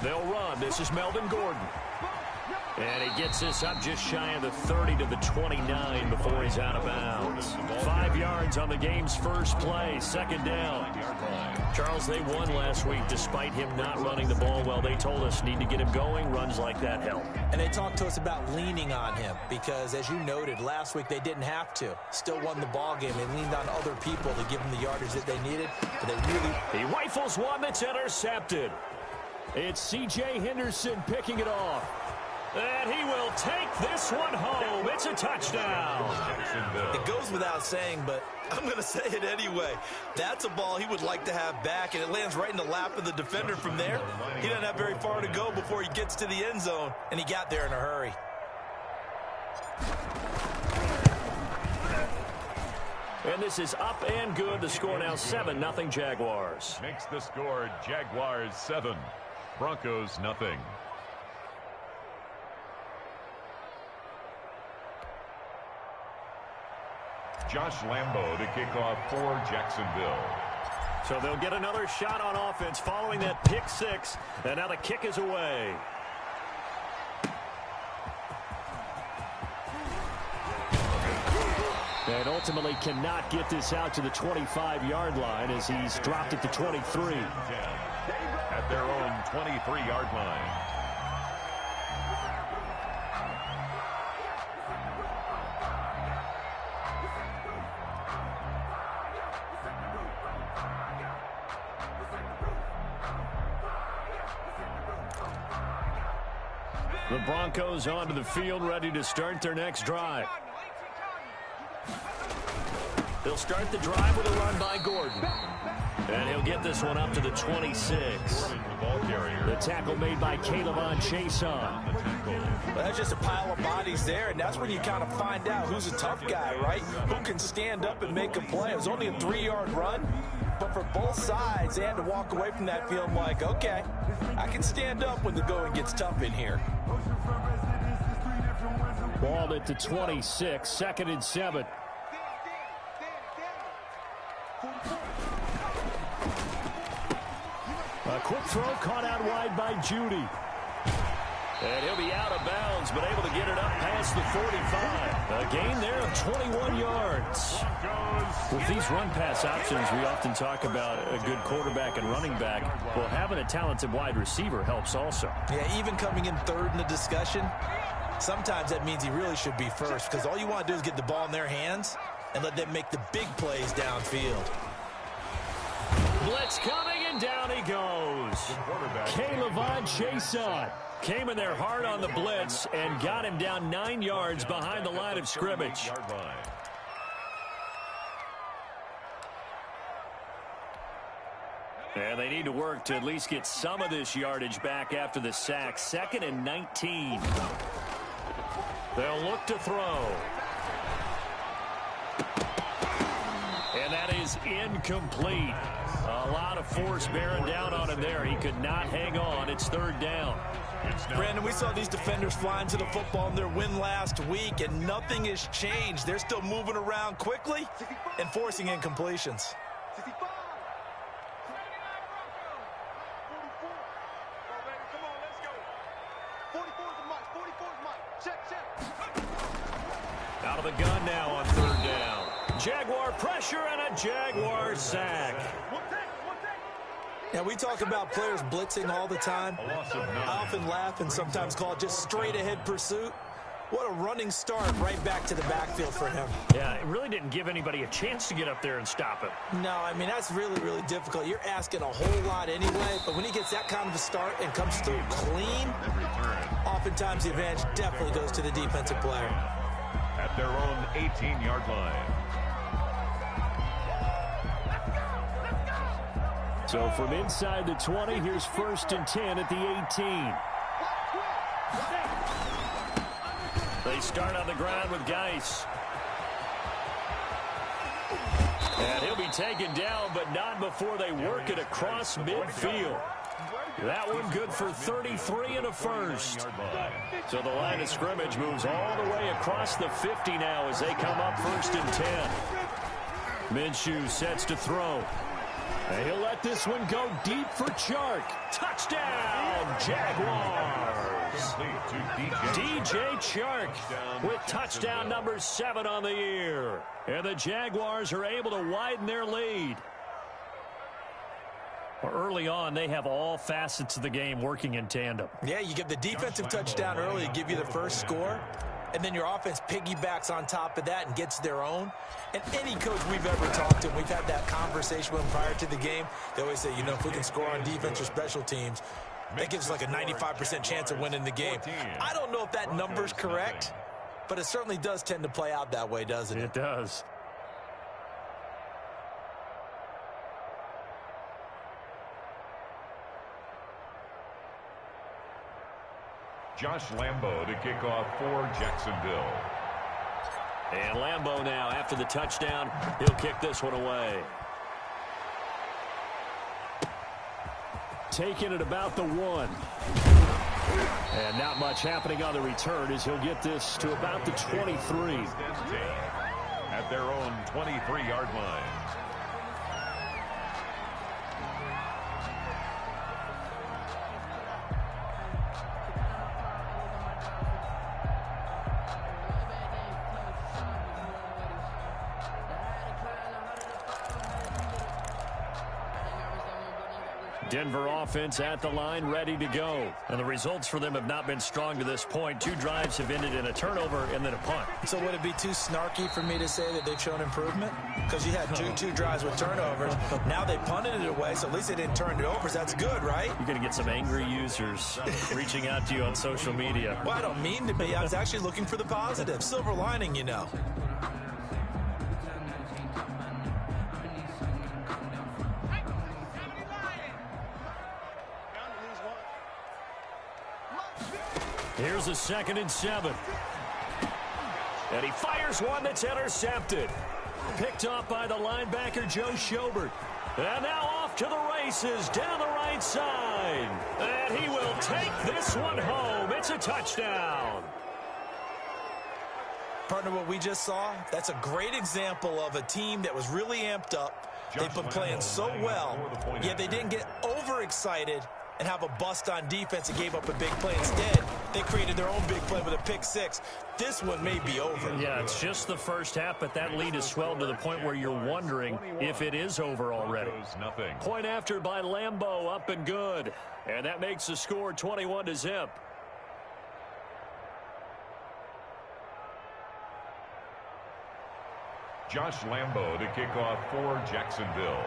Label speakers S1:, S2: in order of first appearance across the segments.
S1: They'll run. This is Melvin Gordon. And he gets this up just shy of the 30 to the 29 before he's out of bounds. 5 yards on the game's first play, second down. Charles, they won last week despite him not running the ball well. They told us need to get him going. Runs like that help.
S2: And they talked to us about leaning on him because, as you noted, last week they didn't have to. Still won the ball game. They leaned on other people to give them the yardage that they needed. But they really...
S1: He rifles one that's intercepted. It's C.J. Henderson picking it off. And he will take this one home. It's a touchdown.
S2: It goes without saying, but I'm going to say it anyway. That's a ball he would like to have back, and it lands right in the lap of the defender from there. He doesn't have very far to go before he gets to the end zone, and he got there in a hurry.
S1: And this is up and good. The score now 7-0 Jaguars.
S3: Makes the score Jaguars 7, Broncos nothing. Josh Lambo to kick off for Jacksonville.
S1: So they'll get another shot on offense following that pick six. And now the kick is away. And ultimately cannot get this out to the 25-yard line as he's dropped at the 23.
S3: At their own 23-yard line.
S1: The Broncos onto the field, ready to start their next drive. They'll start the drive with a run by Gordon. And he'll get this one up to the 26. The tackle made by Caleb Chase on.
S2: Well, that's just a pile of bodies there, and that's when you kind of find out who's a tough guy, right? Who can stand up and make a play. It was only a 3-yard run, but for both sides, they had to walk away from that feeling like, okay, I can stand up when the going gets tough in here.
S1: Ball at the 26, 2nd and 7. A quick throw caught out wide by Judy. And he'll be out of bounds, but able to get it up past the 45. A gain there of 21 yards. With these run-pass options, we often talk about a good quarterback and running back. Well, having a talented wide receiver helps also.
S2: Yeah, even coming in third in the discussion, sometimes that means he really should be first because all you want to do is get the ball in their hands and let them make the big plays downfield.
S1: Blitz coming, and down he goes. Caleb Chase on. Came in there hard on the blitz and got him down 9 yards behind the line of scrimmage. And they need to work to at least get some of this yardage back after the sack. 2nd and 19. They'll look to throw. And that is incomplete. A lot of force bearing down on him there. He could not hang on. It's 3rd down.
S2: Brandon, we saw these defenders flying to the football in their win last week, and nothing has changed. They're still moving around quickly and forcing incompletions.
S1: Out of the gun now on 3rd down. Jaguar pressure and a Jaguar sack.
S2: Yeah, we talk about players blitzing all the time. I often laugh and sometimes call it just straight-ahead pursuit. What a running start right back to the backfield for him.
S1: Yeah, it really didn't give anybody a chance to get up there and stop him.
S2: No, I mean, that's really, really difficult. You're asking a whole lot anyway, but when he gets that kind of a start and comes through clean, oftentimes the advantage definitely goes to the defensive player.
S3: At their own 18-yard line.
S1: So from inside the 20, here's 1st and 10 at the 18. They start on the ground with Geis. And he'll be taken down, but not before they work it across midfield. That one good for 33 and a first. So the line of scrimmage moves all the way across the 50 now as they come up 1st and 10. Minshew sets to throw. And he'll let let this one go deep for Chark. Touchdown, Jaguars. DJ Chark with touchdown number 7 on the year. And the Jaguars are able to widen their lead. Well, early on, they have all facets of the game working in tandem.
S2: Yeah, you get the defensive touchdown early to give you the first score, and then your offense piggybacks on top of that and gets their own. And any coach we've ever talked to, we've had that conversation with them prior to the game, they always say, you know, if we can score on defense or special teams, that gives us like a 95% chance of winning the game. I don't know if that number's correct, but it certainly does tend to play out that way, doesn't it?
S1: It does.
S3: Josh Lambo to kick off for Jacksonville.
S1: And Lambo now, after the touchdown, he'll kick this one away. Taking it about the 1. And not much happening on the return as he'll get this to about the 23.
S3: At their own 23-yard line.
S1: Denver offense at the line, ready to go. And the results for them have not been strong to this point. 2 drives have ended in a turnover and then a punt.
S2: So would it be too snarky for me to say that they've shown improvement? Because you had two drives with turnovers. Now they punted it away, so at least they didn't turn it over. So that's good, right?
S1: You're going to get some angry users reaching out to you on social media.
S2: Well, I don't mean to be. I was actually looking for the positive. Silver lining, you know.
S1: Here's a 2nd and 7. And he fires one that's intercepted. Picked off by the linebacker, Joe Schobert. And now off to the races down the right side. And he will take this one home. It's a touchdown.
S2: Partner, what we just saw, that's a great example of a team that was really amped up. They've been playing so well, yet they didn't get overexcited and have a bust on defense and gave up a big play. Instead, they created their own big play with a pick 6. This one may be over.
S1: Yeah, it's just the first half, but that lead has swelled to the point where you're wondering if it is over already. Point after by Lambo, up and good. And that makes the score 21-0.
S3: Josh Lambo to kick off for Jacksonville.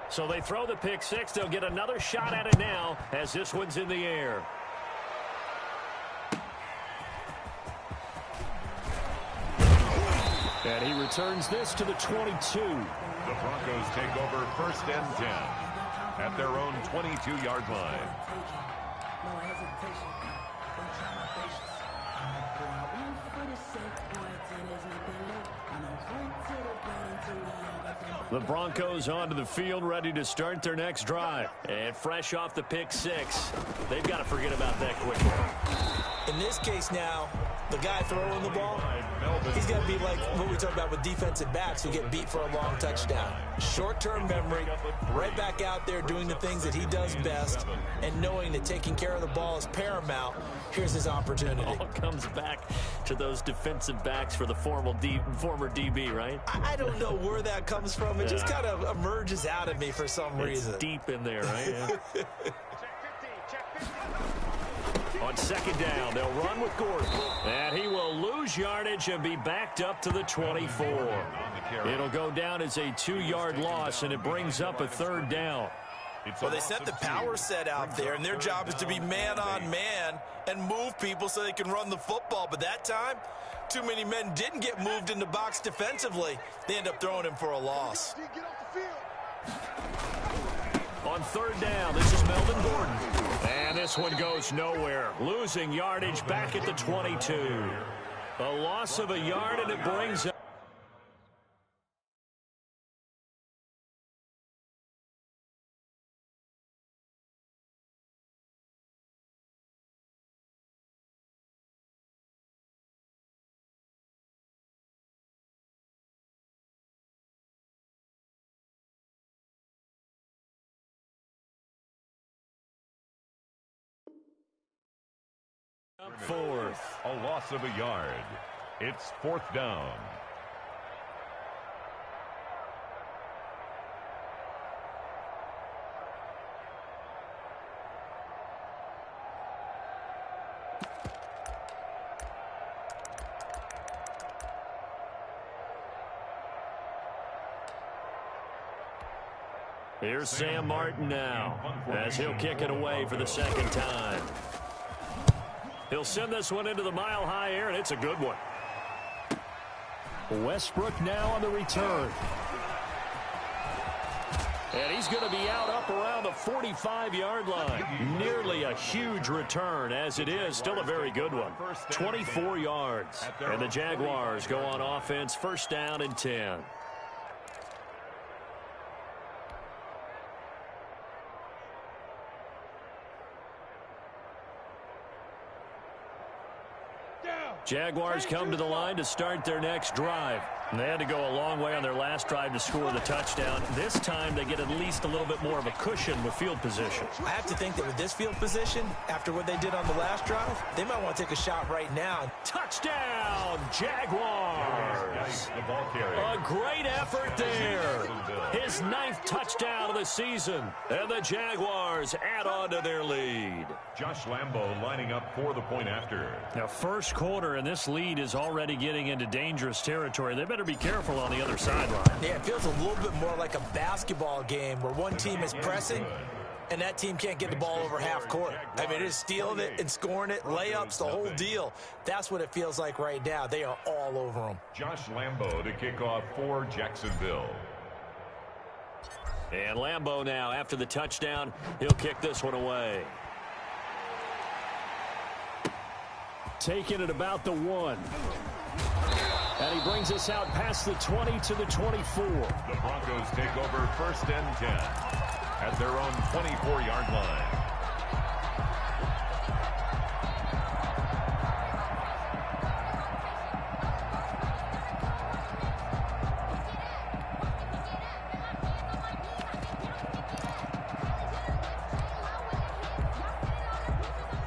S1: So they throw the pick 6. They'll get another shot at it now as this one's in the air. And he returns this to the 22.
S3: The Broncos take over 1st and 10 at their own 22-yard line.
S1: The Broncos onto the field, ready to start their next drive. And fresh off the pick 6, they've got to forget about that quickly.
S2: In this case now, the guy throwing the ball, he's got to be like what we talk about with defensive backs who get beat for a long touchdown. Short-term memory, right back out there doing the things that he does best, and knowing that taking care of the ball is paramount. Here's his opportunity.
S1: All comes back to those defensive backs for the former DB, right?
S2: I don't know where that comes from. It just kind of emerges out of me for some reason.
S1: It's deep in there, right? Yeah. On 2nd down, they'll run with Gordon. And he will lose yardage and be backed up to the 24. It'll go down as a 2-yard loss, and it brings up a 3rd down.
S2: Well, they set the power set out there, and their job is to be man-on-man and move people so they can run the football. But that time, too many men didn't get moved in the box defensively. They end up throwing him for a loss.
S1: On 3rd down, this is Melvin Gordon. And this one goes nowhere. Losing yardage back at the 22. A loss of a yard, and it brings up Fourth.
S3: A loss of a yard. It's 4th down.
S1: Here's Sam Martin now, as he'll kick it away for the second time. He'll send this one into the mile-high air, and it's a good one. Westbrook now on the return. And he's going to be out up around the 45-yard line. Nearly a huge return, as it is. Still a very good one. 24 yards. And the Jaguars go on offense, 1st down and 10. Jaguars come to the line to start their next drive. They had to go a long way on their last drive to score the touchdown. This time they get at least a little bit more of a cushion with field position.
S2: I have to think that with this field position, after what they did on the last drive, they might want to take a shot right now.
S1: Touchdown, Jaguars! A great effort there. His 9th touchdown of the season. And the Jaguars add on to their lead.
S3: Josh Lambo lining up for the point after.
S1: Now, 1st quarter, and this lead is already getting into dangerous territory. They better be careful on the other sideline.
S2: Yeah, it feels a little bit more like a basketball game where one team is pressing and that team can't get the ball over half court. I mean, it is stealing it and scoring it, layups, the whole deal. That's what it feels like right now. They are all over them.
S3: Josh Lambo to kick off for Jacksonville.
S1: And Lambo now, after the touchdown, he'll kick this one away. Taking it about the 1. And he brings us out past the 20 to the 24.
S3: The Broncos take over 1st and 10 at their own 24-yard line.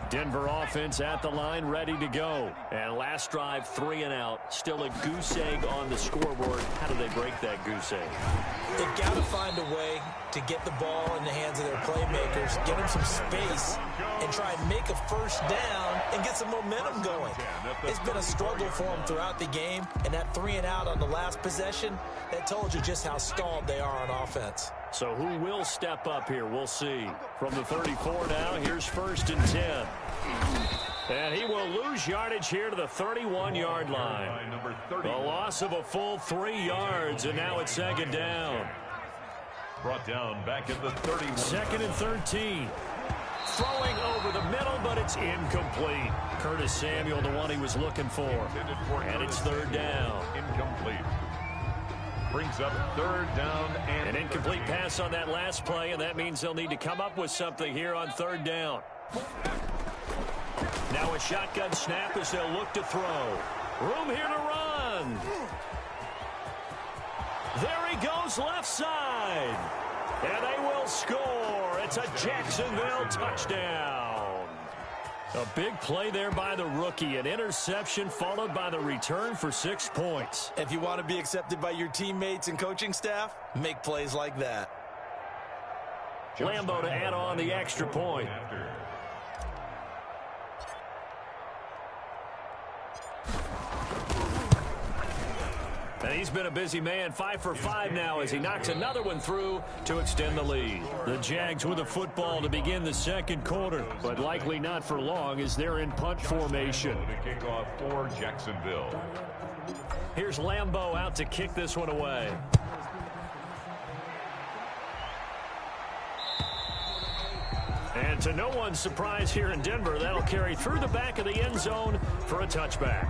S1: Denver offense at the line, ready to go. And last drive, 3 and out. Still a goose egg on the scoreboard. How do they break that goose egg?
S2: They've got to find a way to get the ball in the hands of their playmakers, get them some space, and try and make a 1st down and get some momentum going. It's been a struggle for them throughout the game, and that 3 and out on the last possession, that told you just how stalled they are on offense.
S1: So who will step up here? We'll see. From the 34 now, here's 1st and 10. And he will lose yardage here to the 31-yard line. A loss of a full 3 yards, and now it's 2nd down.
S3: Brought down back at the 31.
S1: 2nd and 13. Throwing over the middle, but it's incomplete. Curtis Samuel, the one he was looking for. And it's 3rd down.
S3: Incomplete. Brings up 3rd down and
S1: an incomplete pass on that last play, and that means they'll need to come up with something here on 3rd down. Now a shotgun snap as they'll look to throw. Room here to run. There he goes, left side. And they will score. It's a Jacksonville touchdown. A big play there by the rookie. An interception followed by the return for 6 points.
S2: If you want to be accepted by your teammates and coaching staff, make plays like that.
S1: Lambo to add on the extra point. And he's been a busy man, 5 for 5 now as he knocks another one through to extend the lead. The Jags with a football to begin the 2nd quarter, but likely not for long as they're in punt formation.
S3: To kick off for Jacksonville.
S1: Here's Lambo out to kick this one away. And to no one's surprise here in Denver, that'll carry through the back of the end zone for a touchback.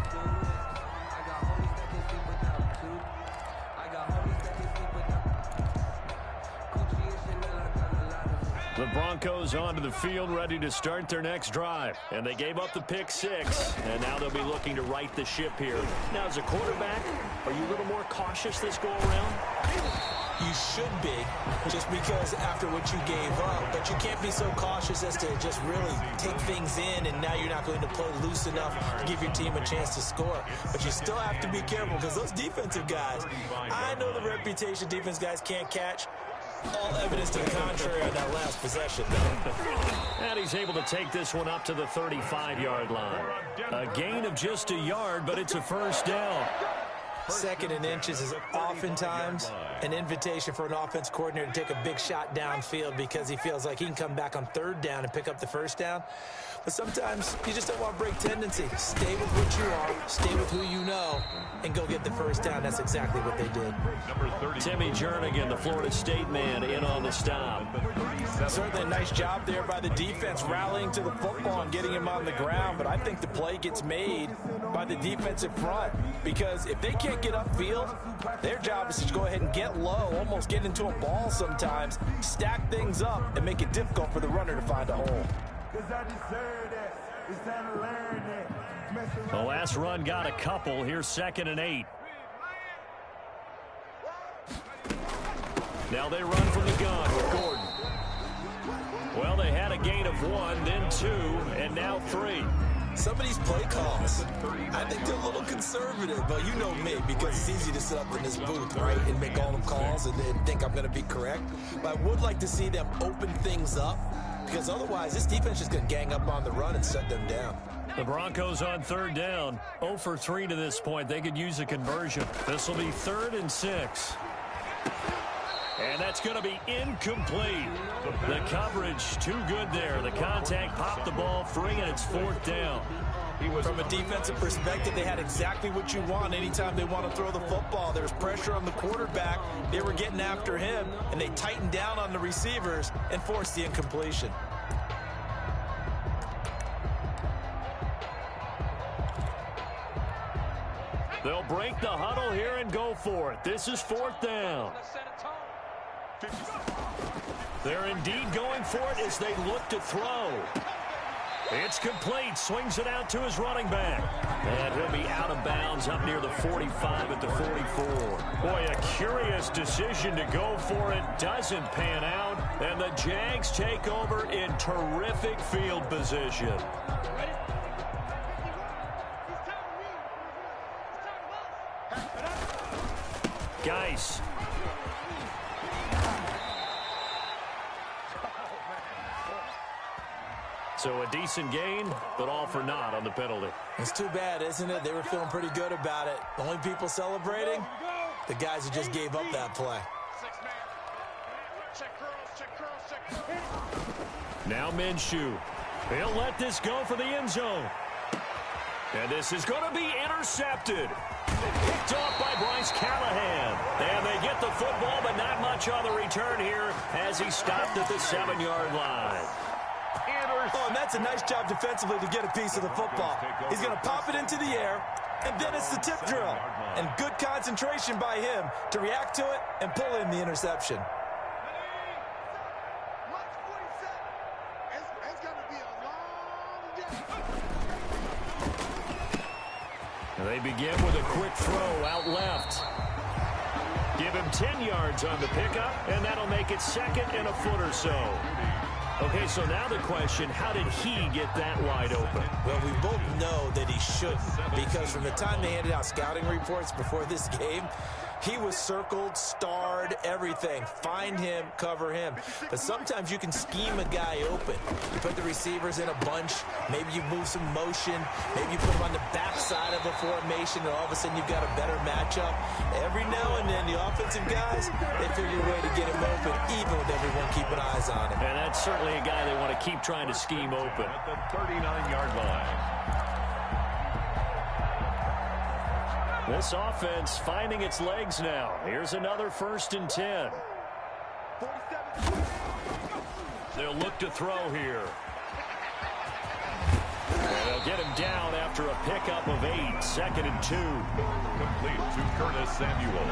S1: The Broncos onto the field, ready to start their next drive. And they gave up the pick 6, and now they'll be looking to right the ship here. Now, as a quarterback, are you a little more cautious this go-around?
S2: You should be, just because after what you gave up. But you can't be so cautious as to just really take things in, and now you're not going to play loose enough to give your team a chance to score. But you still have to be careful, because those defensive guys, I know the reputation defense guys can't catch. All evidence to the contrary on that last possession, though.
S1: And he's able to take this one up to the 35-yard line. A gain of just a yard, but it's a first down.
S2: Second and inches is oftentimes an invitation for an offense coordinator to take a big shot downfield because he feels like he can come back on third down and pick up the first down. But sometimes you just don't want to break tendency. Stay with what you are, stay with who you know, and go get the first down. That's exactly what they did.
S1: Timmy Jernigan, the Florida State man, in on the stop.
S2: Certainly a nice job there by the defense, rallying to the football and getting him on the ground. But I think the play gets made by the defensive front, because if they can't get upfield, their job is to go ahead and get low, almost get into a ball sometimes, stack things up, and make it difficult for the runner to find a hole.
S1: The last run got a couple. Here's 2nd and 8. Now they run from the gun with Gordon. Well, they had a gain of 1, then 2, and now 3.
S2: Some of these play calls, I think they're a little conservative, but you know me, because it's easy to sit up in this booth, right, and make all the calls and then think I'm going to be correct. But I would like to see them open things up, because otherwise this defense is going to gang up on the run and shut them down.
S1: The Broncos on third down, 0 for 3 to this point. They could use a conversion. This will be 3rd and 6. And that's going to be incomplete. The coverage too good there. The contact popped the ball free, and it's 4th down.
S2: From a defensive perspective, they had exactly what you want anytime they want to throw the football. There's pressure on the quarterback. They were getting after him, and they tightened down on the receivers and forced the incompletion.
S1: They'll break the huddle here and go for it. This is 4th down. They're indeed going for it as they look to throw. It's complete. Swings it out to his running back. And he'll be out of bounds up near the 45 at the 44. Boy, a curious decision to go for it. Doesn't pan out. And the Jags take over in terrific field position. Geis. So a decent gain, but all for naught on the penalty.
S2: It's too bad, isn't it? They were feeling pretty good about it. The only people celebrating, the guys who just gave up that play.
S1: Now Minshew. He'll let this go for the end zone. And this is going to be intercepted. Picked off by Bryce Callahan. And they get the football, but not much on the return here as he stopped at the 7-yard line.
S2: Oh, and that's a nice job defensively to get a piece of the football. He's going to pop it into the air, and then it's the tip drill. And good concentration by him to react to it and pull in the interception.
S1: They begin with a quick throw out left. Give him 10 yards on the pickup, and that'll make it 2nd and a foot or so. Okay, so now the question, how did he get that wide open?
S2: Well, we both know that he shouldn't, because from the time they handed out scouting reports before this game, he was circled, starred, everything. Find him, cover him. But sometimes you can scheme a guy open. You put the receivers in a bunch. Maybe you move some motion. Maybe you put them on the backside of a formation, and all of a sudden you've got a better matchup. Every now and then, the offensive guys, they figure a way to get him open, even with everyone keeping eyes on him.
S1: And that's certainly a guy they want to keep trying to scheme open.
S3: At the 39-yard line.
S1: This offense finding its legs now. Here's another 1st and 10. They'll look to throw here. And they'll get him down after a pickup of 8. 2nd and 2.
S3: Complete to Curtis Samuel.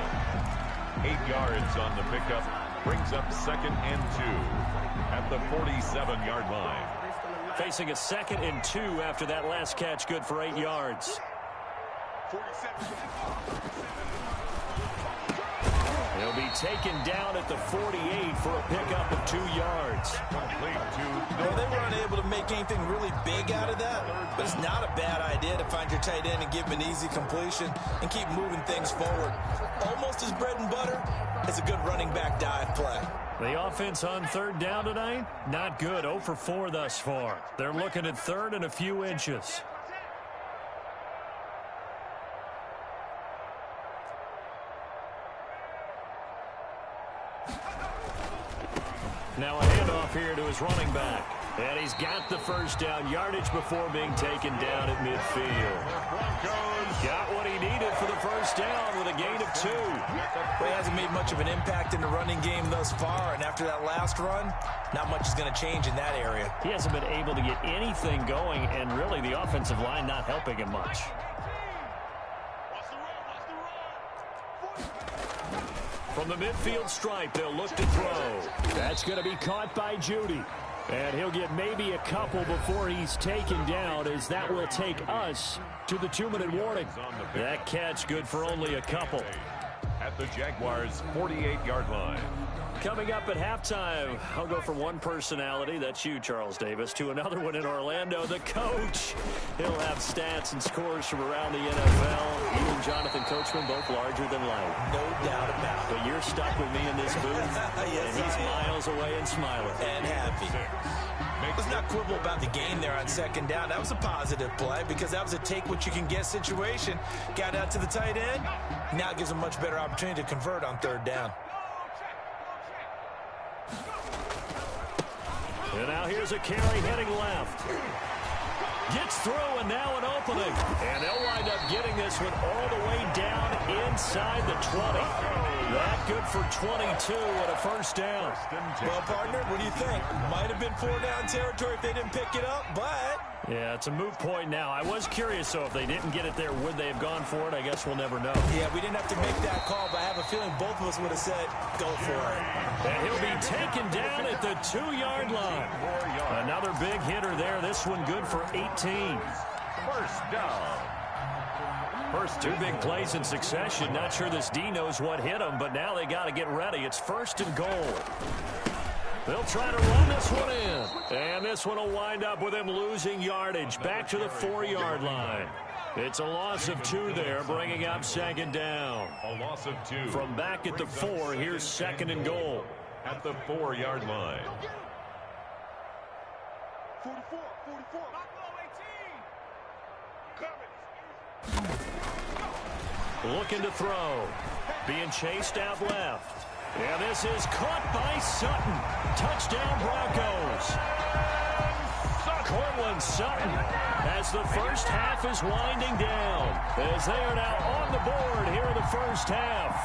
S3: 8 yards on the pickup. Brings up 2nd and 2 at the 47-yard line.
S1: Facing a 2nd and 2 after that last catch, good for 8 yards. He'll be taken down at the 48 for a pickup of 2 yards.
S2: Well, they were unable to make anything really big out of that, but it's not a bad idea to find your tight end and give him an easy completion and keep moving things forward. Almost as bread and butter as a good running back dive play.
S1: The offense on third down tonight, not good. 0 for 4 thus far. They're looking at third and a few inches. Now a handoff here to his running back. And he's got the first down yardage before being taken down at midfield. Got what he needed for the first down with a gain of 2.
S2: Well, he hasn't made much of an impact in the running game thus far, and after that last run, not much is going to change in that area.
S1: He hasn't been able to get anything going, and really the offensive line not helping him much. From the midfield stripe, they'll look to throw. That's going to be caught by Judy. And he'll get maybe a couple before he's taken down, as that will take us to the 2-minute warning. That catch good for only a couple.
S3: At the Jaguars' 48-yard line.
S1: Coming up at halftime, I'll go from one personality, that's you, Charles Davis, to another one in Orlando, the coach. He'll have stats and scores from around the NFL. You and Jonathan Coachman, both larger than life.
S2: No doubt about it.
S1: But you're stuck with me in this booth,
S2: yes,
S1: and he's miles away and smiling.
S2: And happy. Let's not quibble about the game there on second down. That was a positive play because that was a take-what-you-can-get situation. Got out to the tight end. Now gives him a much better opportunity to convert on third down.
S1: And now here's a carry heading left. Gets through, and now an opening. And they'll wind up getting this one all the way down inside the 20. That good for 22 and a first down.
S2: Well, partner, what do you think? Might have been 4-down territory if they didn't pick it up, but...
S1: Yeah, it's a moot point now. I was curious, so if they didn't get it there, would they have gone for it? I guess we'll never know.
S2: Yeah, we didn't have to make that call, but I have a feeling both of us would have said, go for it.
S1: And he'll be taken down at the 2-yard line. Another big hitter there. This one good for 18.
S3: First down.
S1: First 2 big plays in succession. Not sure this D knows what hit him, but now they got to get ready. It's first and goal. They'll try to run this one in. And this one will wind up with him losing yardage back to the 4-yard line. It's a loss of 2 there, bringing up second down.
S3: A loss of 2.
S1: From back at the 4, here's second and goal.
S3: At the 4-yard line.
S4: 44, 44.
S1: Looking to throw. Being chased out left. And this is caught by Sutton. Touchdown Broncos. Cortland Sutton as the first half is winding down. As they are now on the board here in the first half.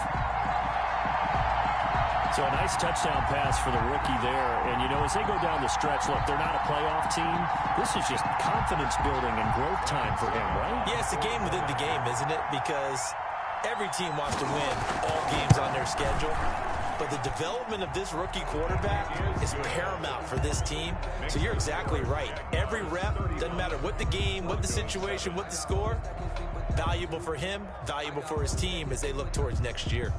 S1: So a nice touchdown pass for the rookie there. And, you know, as they go down the stretch, look, they're not a playoff team. This is just confidence building and growth time for him, right?
S2: Yeah, it's a game within the game, isn't it? Because every team wants to win all games on their schedule. But the development of this rookie quarterback is paramount for this team. So you're exactly right. Every rep, doesn't matter what the game, what the situation, what the score, valuable for him, valuable for his team as they look towards next year.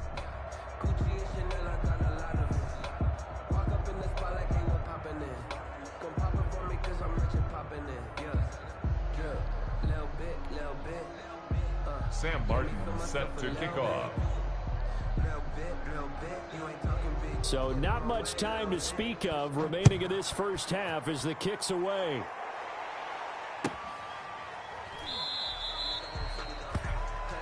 S3: Sam Martin set to kick off.
S1: So not much time to speak of remaining in this first half as the kick's away.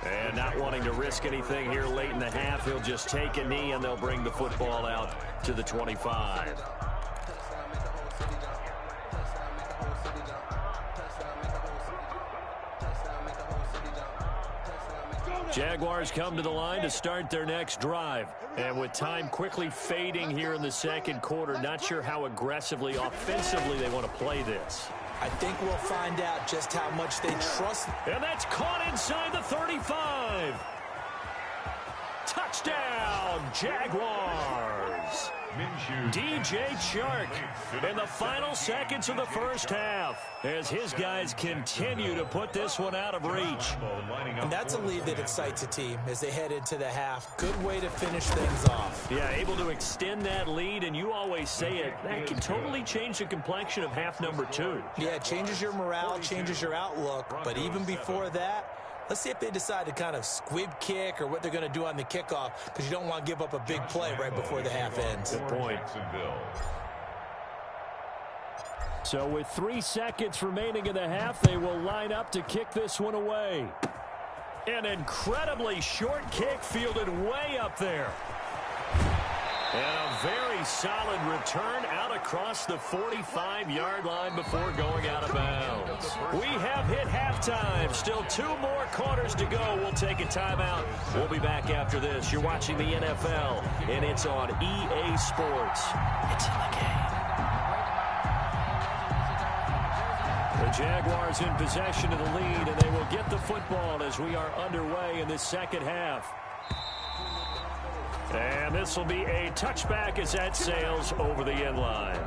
S1: And not wanting to risk anything here late in the half, he'll just take a knee and they'll bring the football out to the 25. Jaguars come to the line to start their next drive. And with time quickly fading here in the second quarter, not sure how aggressively, offensively they want to play this.
S2: I think we'll find out just how much they trust.
S1: And that's caught inside the 35. Touchdown, Jaguars. DJ Chark in the final seconds of the first half as his guys continue to put this one out of reach.
S2: And that's a lead that excites a team as they head into the half. Good way to finish things off.
S1: Yeah, able to extend that lead, and you always say it, that can totally change the complexion of half number 2.
S2: Yeah, it changes your morale, changes your outlook, but even before that, let's see if they decide to kind of squib kick or what they're going to do on the kickoff, because you don't want to give up a big play right before the half ends.
S1: Good point. So with 3 seconds remaining in the half, they will line up to kick this one away. An incredibly short kick fielded way up there. And a very solid return out across the 45-yard line before going out of bounds. We have hit halftime. Still 2 more quarters to go. We'll take a timeout. We'll be back after this. You're watching the NFL, and it's on EA Sports. It's in the game. The Jaguars in possession of the lead, and they will get the football as we are underway in this second half. And this will be a touchback as that sails over the end line.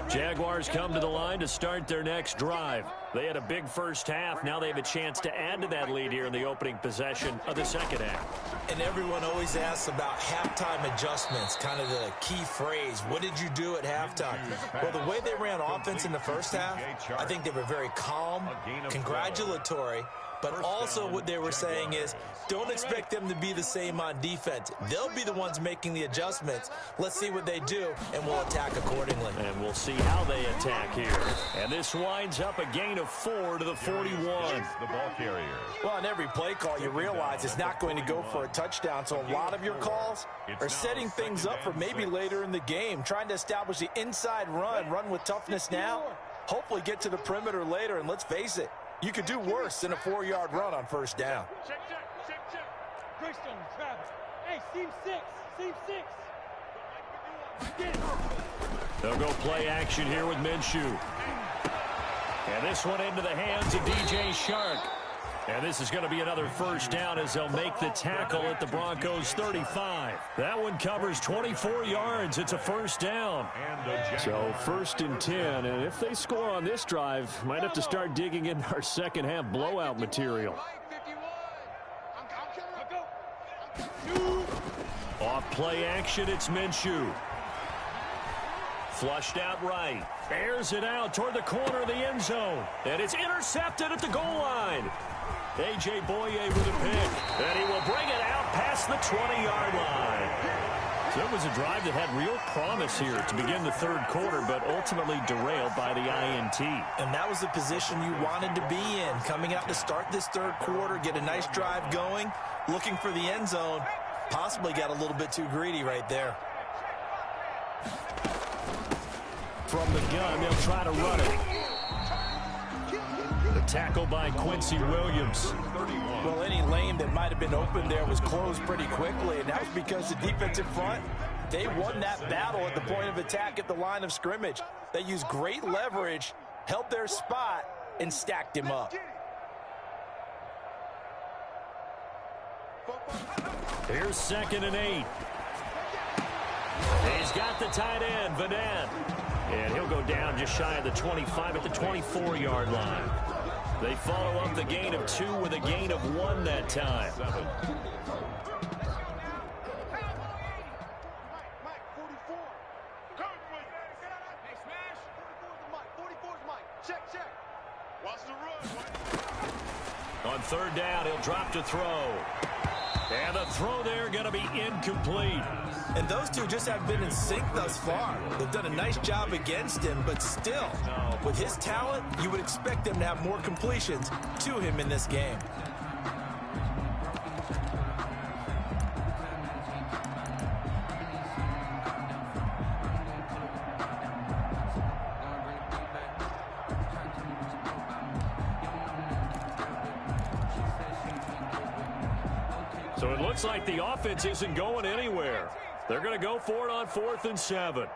S1: Jaguars come to the line to start their next drive. They had a big first half. Now they have a chance to add to that lead here in the opening possession of the second half.
S2: And everyone always asks about halftime adjustments, kind of the key phrase. What did you do at halftime? Well, the way they ran offense in the first half, I think they were very calm, congratulatory, but also what they were saying is don't expect them to be the same on defense. They'll be the ones making the adjustments. Let's see what they do, and we'll attack accordingly.
S1: And we'll see how they attack here. And this winds up a gain of 4 to the 41.
S3: The ball carrier.
S2: Well, on every play call, you realize it's not going to go for a touchdown, so a lot of your calls are setting things up for maybe later in the game, trying to establish the inside run with toughness now, hopefully get to the perimeter later, and let's face it, you could do worse than a 4-yard run on first down.
S4: Check. Greystone, Travis. Hey, seam 6. Get it.
S1: They'll go play action here with Minshew. And this one into the hands of DJ Chark. And this is going to be another first down as they'll make the tackle at the Broncos 35. That one covers 24 yards. It's a first down. So 1st and 10. And if they score on this drive, might have to start digging in our second half blowout material. Off play action, it's Minshew. Flushed out right. Airs it out toward the corner of the end zone. And it's intercepted at the goal line. A.J. Boye with a pick. And he will bring it out past the 20-yard line. So it was a drive that had real promise here to begin the third quarter, but ultimately derailed by the INT.
S2: And that was the position you wanted to be in. Coming out to start this third quarter, get a nice drive going, looking for the end zone. Possibly got a little bit too greedy right there.
S1: From the gun, they'll try to run it. The tackle by Quincy Williams.
S2: Well, any lane that might have been open there was closed pretty quickly, and that was because the defensive front, they won that battle at the point of attack at the line of scrimmage. They used great leverage, held their spot, and stacked him up.
S1: Here's 2nd and 8. He's got the tight end, Vanette. And he'll go down just shy of the 25 at the 24-yard line. They follow up the gain of 2 with a gain of 1 that time.
S4: Mike, 44. Hey, smash. 44's Mike. Check. Watch the run.
S1: On 3rd down, he'll drop to throw. And the throw there going to be incomplete.
S2: And those two just haven't been in sync thus far. They've done a nice job against him, but still, with his talent, you would expect them to have more completions to him in this game.
S1: So it looks like the offense isn't going anywhere. They're going to go for it on 4th and 7.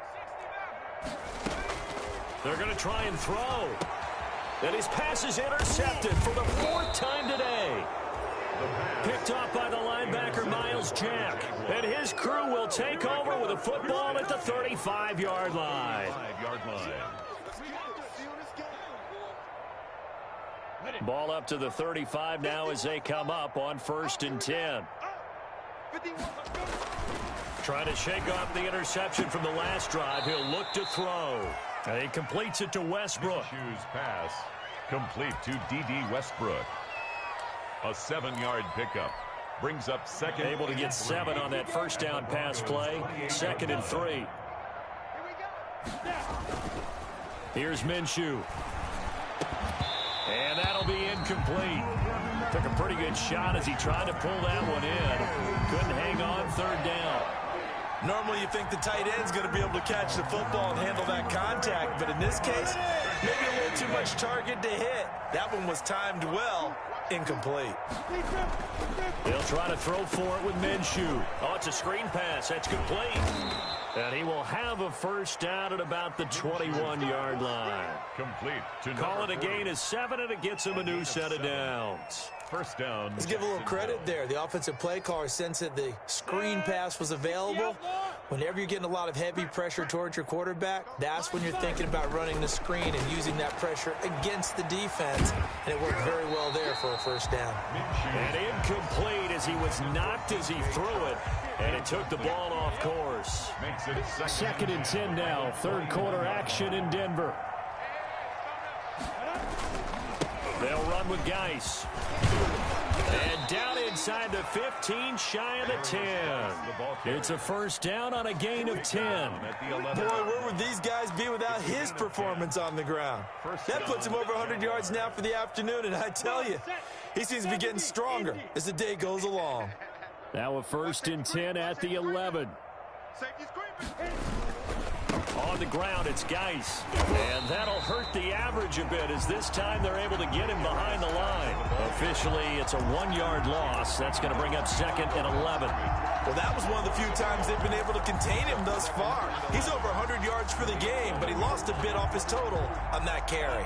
S1: They're going to try and throw. And his pass is intercepted for the 4th time today. Picked off by the linebacker, Miles Jack. And his crew will take over with a football at the 35-yard line. Ball up to the 35 now as they come up on 1st and 10. Trying to shake off the interception from the last drive. He'll look to throw. And he completes it to Westbrook.
S3: Minshew's pass complete to D.D. Westbrook. A 7-yard pickup. Brings up second.
S1: Able to get 7 on that first down pass play. 2nd and 3. Here's Minshew. And that'll be incomplete. Took a pretty good shot as he tried to pull that one in. Couldn't hang on 3rd down.
S2: Normally you think the tight end's going to be able to catch the football and handle that contact, but in this case, maybe a little too much target to hit. That one was timed well. Incomplete.
S1: They'll try to throw for it with Minshew. Oh, it's a screen pass. That's complete. And he will have a first down at about the 21-yard line.
S3: Complete.
S1: Call it a gain of 7, and it gets him a new set of downs.
S3: First down.
S2: Let's give a little credit there. The offensive play caller sensed that the screen pass was available. Whenever you're getting a lot of heavy pressure towards your quarterback, that's when you're thinking about running the screen and using that pressure against the defense. And it worked very well there for a first down.
S1: And incomplete as he was knocked as he threw it. And it took the ball off course.
S3: Makes it
S1: 2nd and 10 now. 3rd quarter action in Denver. They'll run with Geis. And down inside the 15, shy of the 10. It's a first down on a gain of 10.
S2: Boy, where would these guys be without his performance on the ground? That puts him over 100 yards now for the afternoon, and I tell you, he seems to be getting stronger as the day goes along.
S1: Now a 1st and 10 at the 11. On the ground, it's Geis. And that'll hurt the average a bit as this time they're able to get him behind the line. Officially, it's a 1-yard loss. That's going to bring up 2nd and 11.
S2: Well, that was one of the few times they've been able to contain him thus far. He's over 100 yards for the game, but he lost a bit off his total on that carry.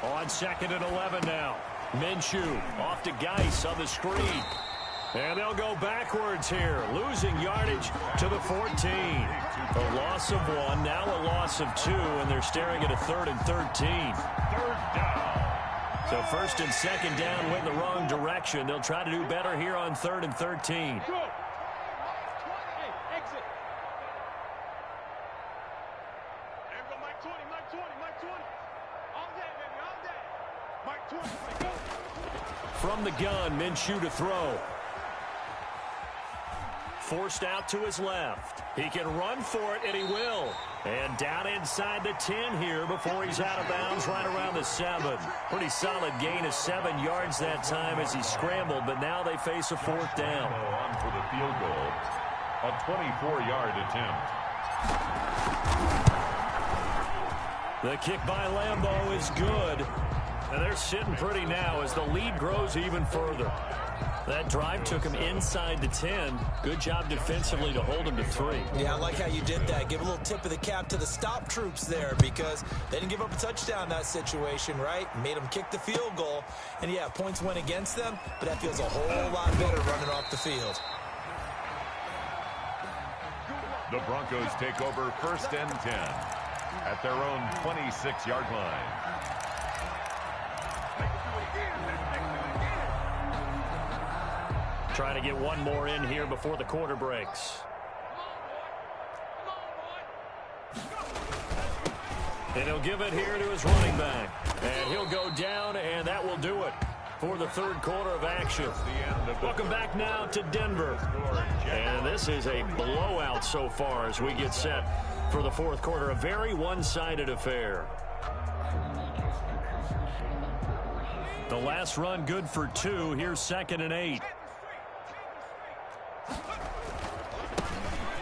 S1: On 2nd and 11 now. Minshew off to Geis on the screen. And they'll go backwards here, losing yardage to the 14. A loss of 1, now a loss of 2, and they're staring at a 3rd and 13.
S3: 3rd down.
S1: So 1st and 2nd down went the wrong direction. They'll try to do better here on 3rd and 13. From the gun, Minshew to throw. Forced out to his left. He can run for it, and he will. And down inside the 10 here before he's out of bounds right around the 7. Pretty solid gain of 7 yards that time as he scrambled, but now they face a 4th down.
S3: On for the field goal. A 24-yard attempt.
S1: The kick by Lambeau is good. And they're sitting pretty now as the lead grows even further. That drive took him inside the 10. Good job defensively to hold him to 3.
S2: Yeah, I like how you did that. Give a little tip of the cap to the stop troops there because they didn't give up a touchdown in that situation, right? Made them kick the field goal. And, yeah, points went against them, but that feels a whole lot better running off the field.
S3: The Broncos take over 1st and 10 at their own 26-yard line.
S1: Trying to get one more in here before the quarter breaks. And he'll give it here to his running back. And he'll go down, and that will do it for the 3rd quarter of action. Welcome back now to Denver. And this is a blowout so far as we get set for the 4th quarter. A very one-sided affair. The last run good for 2. Here's 2nd and 8.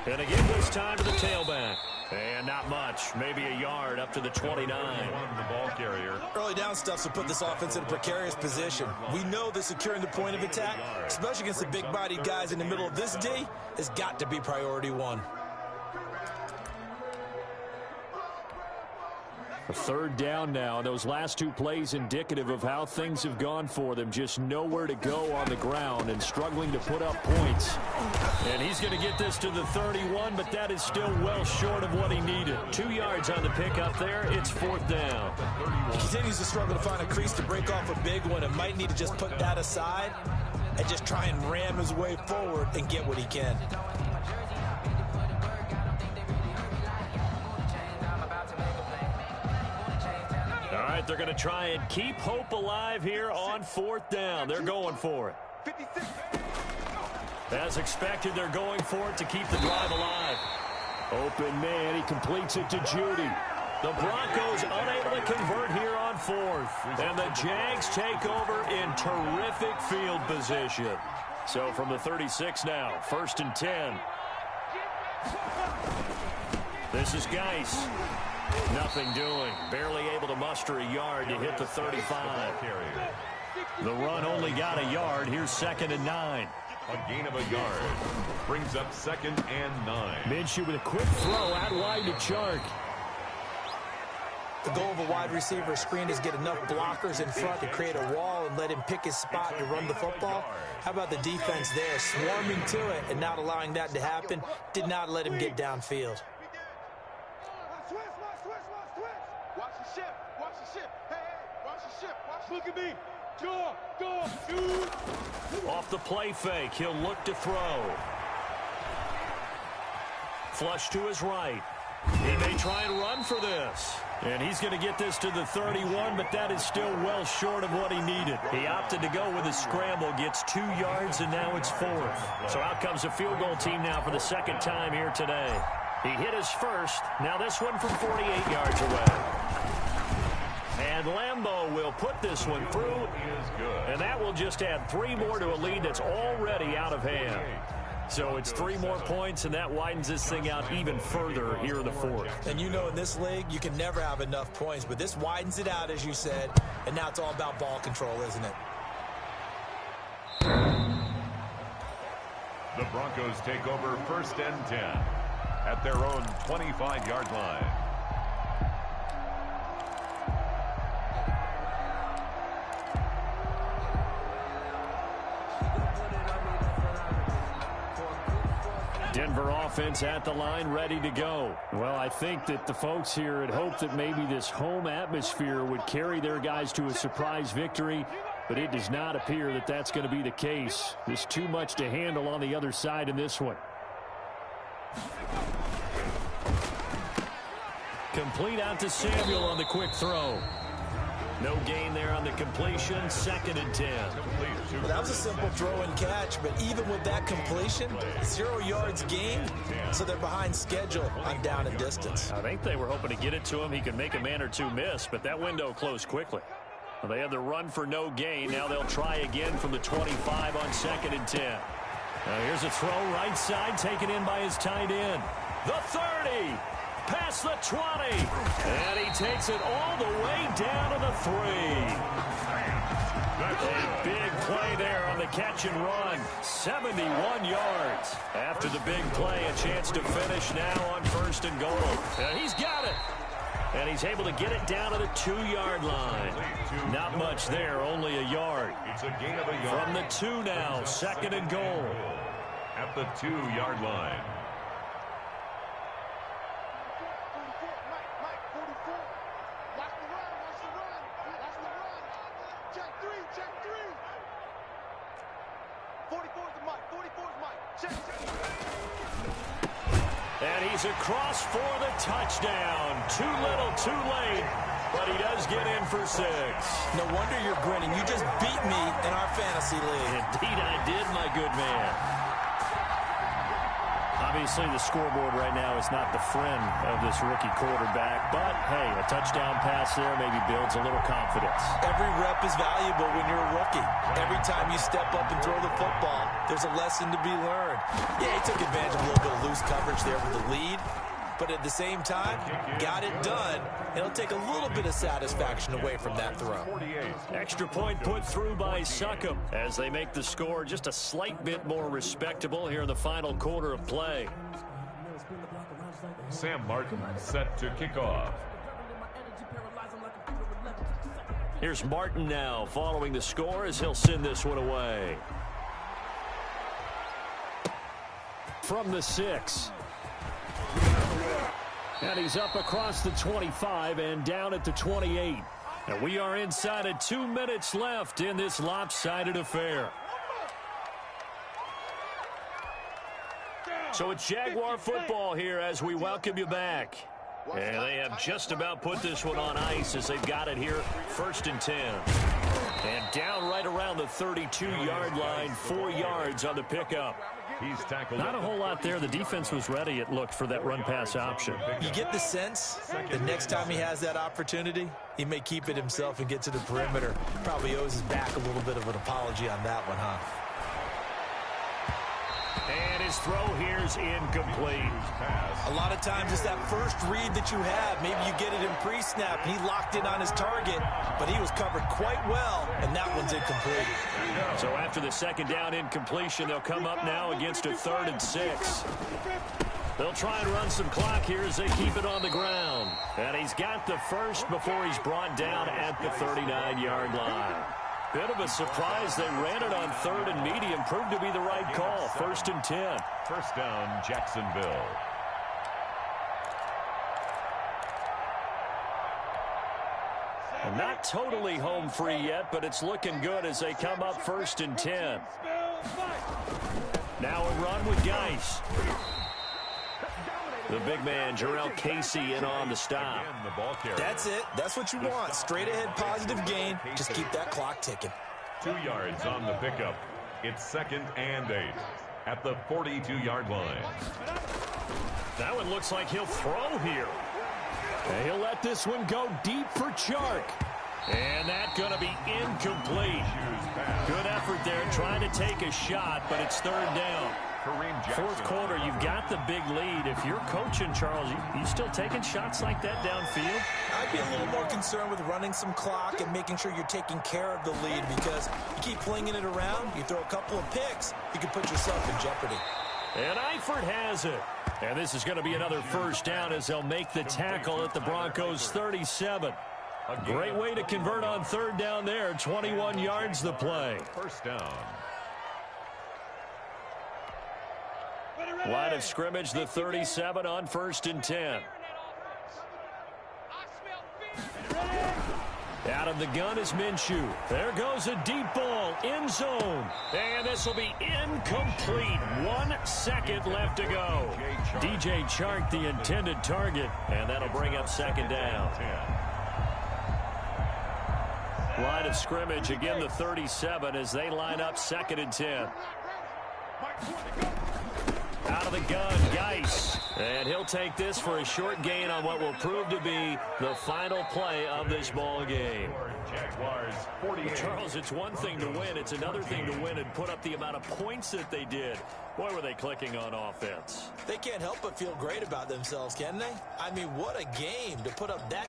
S1: And again this time to the tailback. And not much. Maybe a yard up to the 29.
S3: The ball carrier.
S2: Early down stuff to put this offense in a precarious position. We know that securing the point of attack, especially against the big-bodied guys in the middle of this D, has got to be priority one.
S1: A third down now. Those last two plays indicative of how things have gone for them. Just nowhere to go on the ground and struggling to put up points. And he's going to get this to the 31, but that is still well short of what he needed. 2 yards on the pickup there. It's 4th down.
S2: He continues to struggle to find a crease to break off a big one and might need to just put that aside and just try and ram his way forward and get what he can.
S1: All right, they're going to try and keep hope alive here on 4th down. They're going for it. As expected, they're going for it to keep the drive alive. Open man, he completes it to Judy. The Broncos unable to convert here on 4th. And the Jags take over in terrific field position. So from the 36 now, 1st and 10. This is Geis. Nothing doing. Barely able to muster a yard to hit the 35. The run only got a yard. Here's 2nd and 9.
S3: A gain of a yard. Brings up 2nd and 9.
S1: Minshew with a quick throw out wide to Chark.
S2: The goal of a wide receiver screen is get enough blockers in front to create a wall and let him pick his spot to run the football. How about the defense there, swarming to it and not allowing that to happen? Did not let him get downfield.
S4: Watch the ship. Watch the ship. Hey, watch the ship. Look at me. Go, shoot.
S1: Off the play fake, he'll look to throw. Flush to his right. He may try and run for this. And he's going to get this to the 31, but that is still well short of what he needed. He opted to go with a scramble, gets 2 yards, and now it's 4th. So out comes the field goal team now for the 2nd time here today. He hit his first. Now this one from 48 yards away. And Lambeau will put this one through. And that will just add 3 more to a lead that's already out of hand. So it's 3 more points, and that widens this thing out even further here in the 4th.
S2: And you know in this league, you can never have enough points, but this widens it out, as you said, and now it's all about ball control, isn't it?
S3: The Broncos take over 1st and 10 at their own 25-yard line.
S1: Denver offense at the line, ready to go. Well, I think that the folks here had hoped that maybe this home atmosphere would carry their guys to a surprise victory, but it does not appear that that's going to be the case. There's too much to handle on the other side in this one. Complete out to Samuel on the quick throw. No gain there on the completion. 2nd and 10.
S2: Well, that was a simple throw and catch, but even with that completion, 0 yards gained, so they're behind schedule on down and distance.
S1: I think they were hoping to get it to him. He could make a man or two miss, but that window closed quickly. Well, they had the run for no gain. Now they'll try again from the 25 on 2nd and 10. Now here's a throw right side, taken in by his tight end. The 30. Past the 20. And he takes it all the way down to the 3. A big play there on the catch and run. 71 yards. After the big play, a chance to finish now on 1st and goal. And he's got it. And he's able to get it down to the 2-yard line. Not much there, only a yard.
S3: It's a gain of a yard.
S1: From the 2 now, 2nd and goal.
S3: At the 2-yard line.
S1: And he's across for the touchdown. Too little, too late, but he does get in for 6.
S2: No wonder you're grinning. You just beat me in our fantasy league.
S1: Indeed I did, my good man. Obviously, the scoreboard right now is not the friend of this rookie quarterback, but, hey, a touchdown pass there maybe builds a little confidence.
S2: Every rep is valuable when you're a rookie. Every time you step up and throw the football, there's a lesson to be learned. Yeah, he took advantage of a little bit of loose coverage there with the lead, but at the same time, got it done. It'll take a little bit of satisfaction away from that throw.
S1: Extra point put through by Succop as they make the score just a slight bit more respectable here in the final quarter of play.
S3: Sam Martin set to kick off.
S1: Here's Martin now following the score as he'll send this one away. From the 6. And he's up across the 25 and down at the 28. And we are inside of 2 minutes left in this lopsided affair. So it's Jaguar football here as we welcome you back. And they have just about put this one on ice as they've got it here, 1st and 10. And down right around the 32-yard line, 4 yards on the pickup.
S3: He's tackled.
S1: Not a whole lot there. The defense was ready, it looked, for that run-pass option.
S2: You get the sense the next time he has that opportunity, he may keep it himself and get to the perimeter. Probably owes his back a little bit of an apology on that one, huh?
S1: And his throw here's incomplete.
S2: A lot of times it's that first read that you have. Maybe you get it in pre-snap. He locked in on his target, but he was covered quite well, and that one's incomplete.
S1: So after the second down incompletion, they'll come up now against a 3rd and 6. They'll try and run some clock here as they keep it on the ground. And he's got the first before he's brought down at the 39-yard line. Bit of a surprise. They ran it on 3rd and medium. Proved to be the right call. 1st and 10.
S3: First down, Jacksonville.
S1: And not totally home free yet, but it's looking good as they come up 1st and 10. Now a run with Geis. The big man, Jarrell Casey, in on the stop.
S2: That's it. That's what you want. Straight ahead, positive gain. Just keep that clock ticking.
S3: 2 yards on the pickup. It's 2nd and 8 at the 42-yard line.
S1: That one looks like he'll throw here. And he'll let this one go deep for Chark. And that's going to be incomplete. Good effort there trying to take a shot, but it's 3rd down. 4th quarter, you've got the big lead. If you're coaching, Charles, you still taking shots like that downfield?
S2: I'd be a little more concerned with running some clock and making sure you're taking care of the lead, because you keep flinging it around, you throw a couple of picks, you can put yourself in jeopardy.
S1: And Eifert has it. And this is going to be another 1st down as they'll make the tackle at the Broncos' 37. A great way to convert on 3rd down there. 21 yards the play.
S3: 1st down.
S1: Line of scrimmage, the 37 on 1st and 10. Out of the gun is Minshew. There goes a deep ball, end zone. And this will be incomplete. 1 second left to go. DJ Chark, the intended target, and that'll bring up 2nd down. Line of scrimmage, again the 37 as they line up 2nd and 10. Out of the gun, Geis. And he'll take this for a short gain on what will prove to be the final play of this ball game. Charles, it's one thing to win. It's another thing to win and put up the amount of points that they did. Boy, were they clicking on offense.
S2: They can't help but feel great about themselves, can they? I mean, what a game to put up that